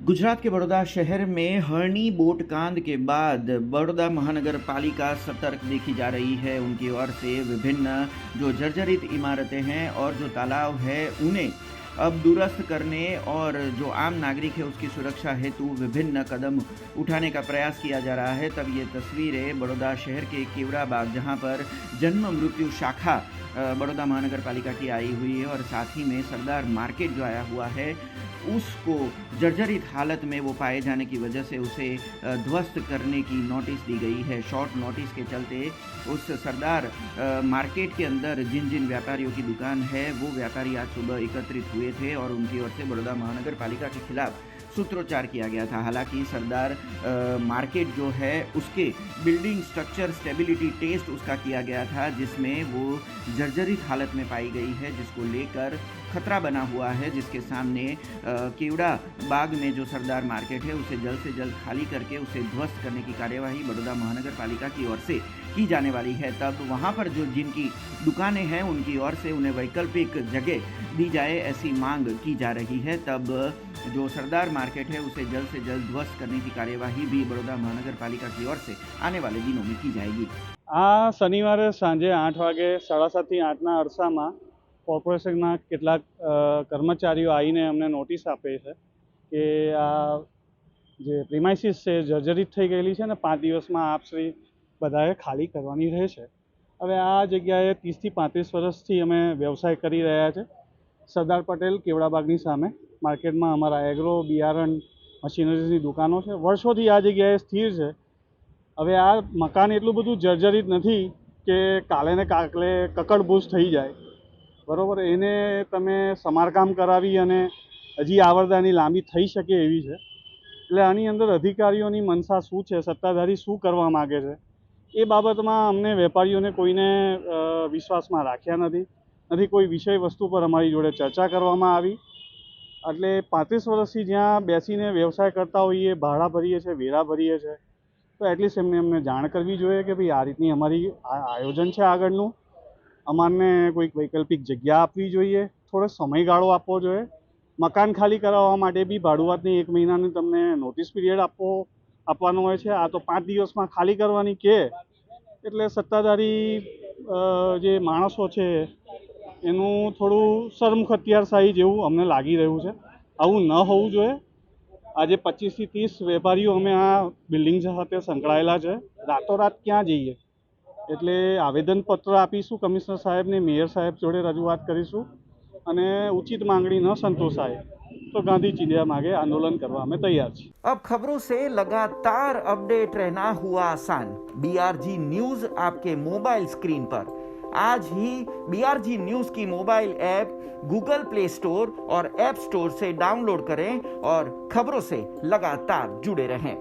गुजरात के बड़ौदा शहर में हरणी बोट कांड के बाद बड़ौदा महानगर पालिका सतर्क देखी जा रही है। उनकी ओर से विभिन्न जो जर्जरित इमारतें हैं और जो तालाब है उन्हें अब दुरुस्त करने और जो आम नागरिक है उसकी सुरक्षा हेतु विभिन्न कदम उठाने का प्रयास किया जा रहा है। तब ये तस्वीरें बड़ौदा शहर के केवड़ा बाग, जहां पर जन्म मृत्यु शाखा बड़ौदा महानगर पालिका की आई हुई है और साथ ही में सरदार मार्केट जो आया हुआ है उसको जर्जरित हालत में वो पाए जाने की वजह से उसे ध्वस्त करने की नोटिस दी गई है। शॉर्ट नोटिस के चलते उस सरदार मार्केट के अंदर जिन जिन व्यापारियों की दुकान है वो व्यापारी आज सुबह एकत्रित हुए थे और उनकी ओर से बड़ौदा महानगर पालिका के खिलाफ सूत्रोच्चार किया गया था। हालांकि सरदार मार्केट जो है उसके बिल्डिंग स्ट्रक्चर स्टेबिलिटी टेस्ट उसका किया गया था, जिसमें वो जर्जरित हालत में पाई गई है, जिसको लेकर खतरा बना हुआ है, जिसके सामने केवड़ा बाग में जो सरदार मार्केट है उसे जल्द से जल्द खाली करके उसे ध्वस्त करने की कार्यवाही बड़ौदा महानगर पालिका की ओर से की जाने वाली है। तब वहाँ पर जो जिनकी दुकानें हैं उनकी ओर से उन्हें वैकल्पिक जगह दी जाए ऐसी मांग की जा रही है। तब जो सरदार मार्केट है उसे जल्द से जल्द ध्वस्त करने की कार्यवाही भी बड़ौदा महानगर पालिका की ओर से आने वाले दिनों में की जाएगी। आ शनिवारे सांजे 8 वागे 7:30 થી 8ના અરસામાં કોર્પોરેશનના કેટલાક કર્મચારીઓ આવીને અમને નોટિસ આપે છે કે આ જે પ્રિમાઇસીસ છે જર્જરિત થઈ ગયેલી છે ને 5 દિવસમાં આપશ્રી બધાએ ખાલી કરવાની રહેશે। હવે આ જગ્યાએ 30 થી 35 વર્ષથી અમે વ્યવસાય કરી રહ્યા છે। સરદાર પટેલ કેવડાબાગની સામે માર્કેટમાં અમારા એગ્રો બિયારણ મશીનરીની દુકાનો છે। વર્ષોથી આ જગ્યાએ સ્થિર છે। હવે આ મકાન એટલું બધું જર્જરિત નથી કે કાલે ને કાલે કકડભૂસ થઈ જાય, બરાબર। એને તમે સમારકામ કરાવી અને હજી આવરદાની લાંબી થઈ શકે એવી છે। એટલે આની અંદર અધિકારીઓની મનસા શું છે, સત્તાધારી શું કરવા માગે છે એ બાબતમાં અમને વેપારીઓને કોઈને વિશ્વાસમાં રાખ્યા નથી કોઈ વિષય વસ્તુ પર અમારી જોડે ચર્ચા કરવામાં આવી। એટલે 35 વર્ષથી જ્યાં બેસીને વ્યવસાય કરતા હોઈએ, ભાડા ભરીએ છીએ, વેરા ભરીએ છીએ, તો એટલીસ્ટ અમને જાણ કરવી જોઈએ કે ભાઈ આ રીતની અમારી આયોજન છે આગળનું। અમારને કોઈક વૈકલ્પિક જગ્યા આપવી જોઈએ, થોડો સમયગાળો આપવો જોઈએ। મકાન ખાલી કરાવવા માટે બી ભાડુઆતની 1 મહિનાની તમને નોટિસ પીરિયડ આપવાનો હોય છે। આ તો 5 દિવસમાં ખાલી કરવાની કે એટલે સત્તાધારી જે માણસો છે એનું થોડું શરમખતિયારશાહી જેવું અમને લાગી રહ્યું છે। આવું ન હોવું જોઈએ। આજે 25 થી 30 વેપારીઓ અમે આ બિલ્ડિંગ સાથે સંકળાયેલા છે। રાતોરાત ક્યાં જઈએ એટલે આવેદનપત્ર આપીશું કમિશનર સાહેબને, મેયર સાહેબ જોડે રજૂઆત કરીશું અને ઉચિત માંગણી ન સંતોષાય तो गांधी चिंध्या मांगे आंदोलन करवा में तैयार छी। अब खबरों से लगातार अपडेट रहना हुआ आसान। BRG न्यूज आपके मोबाइल स्क्रीन पर आज ही BRG न्यूज की mobile app Google play store और ऐप स्टोर से डाउनलोड करें और खबरों से लगातार जुड़े रहें।